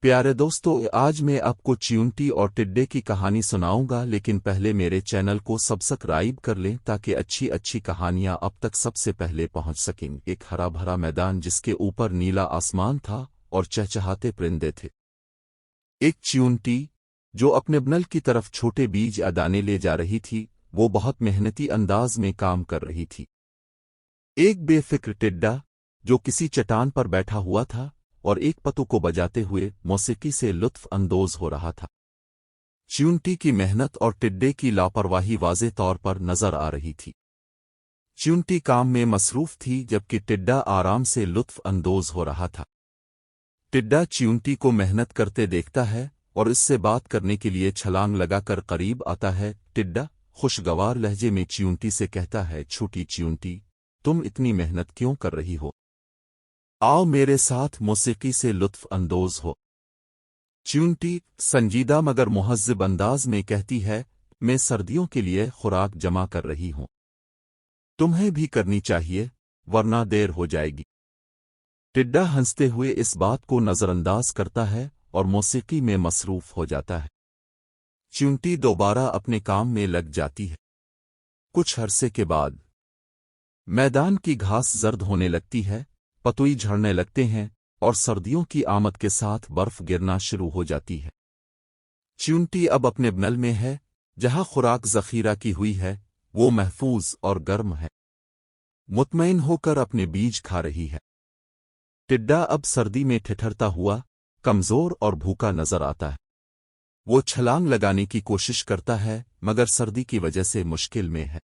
پیارے دوستو، آج میں آپ کو چیونٹی اور ٹڈے کی کہانی سناؤں گا، لیکن پہلے میرے چینل کو سبسکرائب کر لیں تاکہ اچھی اچھی کہانیاں اب تک سب سے پہلے پہنچ سکیں۔ ایک ہرا بھرا میدان جس کے اوپر نیلا آسمان تھا اور چہچہاتے پرندے تھے۔ ایک چیونٹی جو اپنے بنل کی طرف چھوٹے بیج دانے لے جا رہی تھی، وہ بہت محنتی انداز میں کام کر رہی تھی۔ ایک بے فکر ٹڈا جو کسی چٹان پر بیٹھا ہوا تھا اور ایک پتو کو بجاتے ہوئے موسیقی سے لطف اندوز ہو رہا تھا۔ چیونٹی کی محنت اور ٹڈے کی لاپرواہی واضح طور پر نظر آ رہی تھی۔ چیونٹی کام میں مصروف تھی جبکہ ٹڈا آرام سے لطف اندوز ہو رہا تھا۔ ٹڈا چیونٹی کو محنت کرتے دیکھتا ہے اور اس سے بات کرنے کے لیے چھلانگ لگا کر قریب آتا ہے۔ ٹڈا خوشگوار لہجے میں چیونٹی سے کہتا ہے، چھوٹی چیونٹی، تم اتنی محنت کیوں کر رہی ہو؟ آؤ میرے ساتھ موسیقی سے لطف اندوز ہو۔ چیونٹی سنجیدہ مگر مہذب انداز میں کہتی ہے، میں سردیوں کے لیے خوراک جمع کر رہی ہوں، تمہیں بھی کرنی چاہیے ورنہ دیر ہو جائے گی۔ ٹڈا ہنستے ہوئے اس بات کو نظر انداز کرتا ہے اور موسیقی میں مصروف ہو جاتا ہے۔ چیونٹی دوبارہ اپنے کام میں لگ جاتی ہے۔ کچھ عرصے کے بعد میدان کی گھاس زرد ہونے لگتی ہے، پتوئی جھڑنے لگتے ہیں اور سردیوں کی آمد کے ساتھ برف گرنا شروع ہو جاتی ہے۔ چیونٹی اب اپنے بنل میں ہے، جہاں خوراک ذخیرہ کی ہوئی ہے، وہ محفوظ اور گرم ہے، مطمئن ہو کر اپنے بیج کھا رہی ہے۔ ٹڈا اب سردی میں ٹھٹھرتا ہوا کمزور اور بھوکا نظر آتا ہے۔ وہ چھلانگ لگانے کی کوشش کرتا ہے مگر سردی کی وجہ سے مشکل میں ہے۔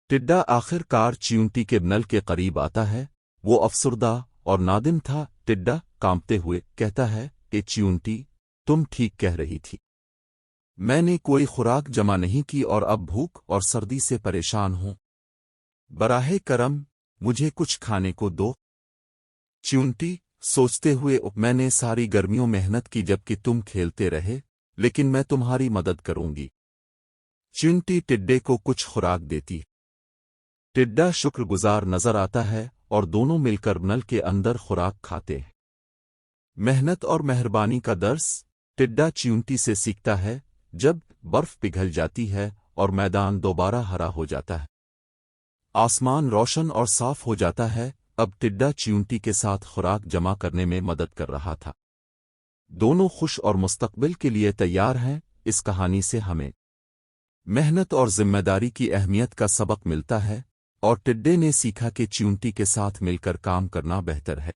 ٹڈا آخر کار چیونٹی کے بنل کے قریب آتا ہے۔ وہ افسردہ اور نادم تھا۔ ٹڈا کانپتے ہوئے کہتا ہے کہ چیونٹی، تم ٹھیک کہہ رہی تھی، میں نے کوئی خوراک جمع نہیں کی اور اب بھوک اور سردی سے پریشان ہوں، براہ کرم مجھے کچھ کھانے کو دو۔ چیونٹی سوچتے ہوئے، میں نے ساری گرمیوں محنت کی جبکہ تم کھیلتے رہے، لیکن میں تمہاری مدد کروں گی۔ چیونٹی ٹڈے کو کچھ خوراک دیتی ہے۔ ٹڈا شکر گزار نظر آتا ہے اور دونوں مل کر بنل کے اندر خوراک کھاتے ہیں۔ محنت اور مہربانی کا درس ٹڈا چیونٹی سے سیکھتا ہے۔ جب برف پگھل جاتی ہے اور میدان دوبارہ ہرا ہو جاتا ہے، آسمان روشن اور صاف ہو جاتا ہے، اب ٹڈا چیونٹی کے ساتھ خوراک جمع کرنے میں مدد کر رہا تھا۔ دونوں خوش اور مستقبل کے لیے تیار ہیں۔ اس کہانی سے ہمیں محنت اور ذمہ داری کی اہمیت کا سبق ملتا ہے، اور ٹڈے نے سیکھا کہ چیونٹی کے ساتھ مل کر کام کرنا بہتر ہے۔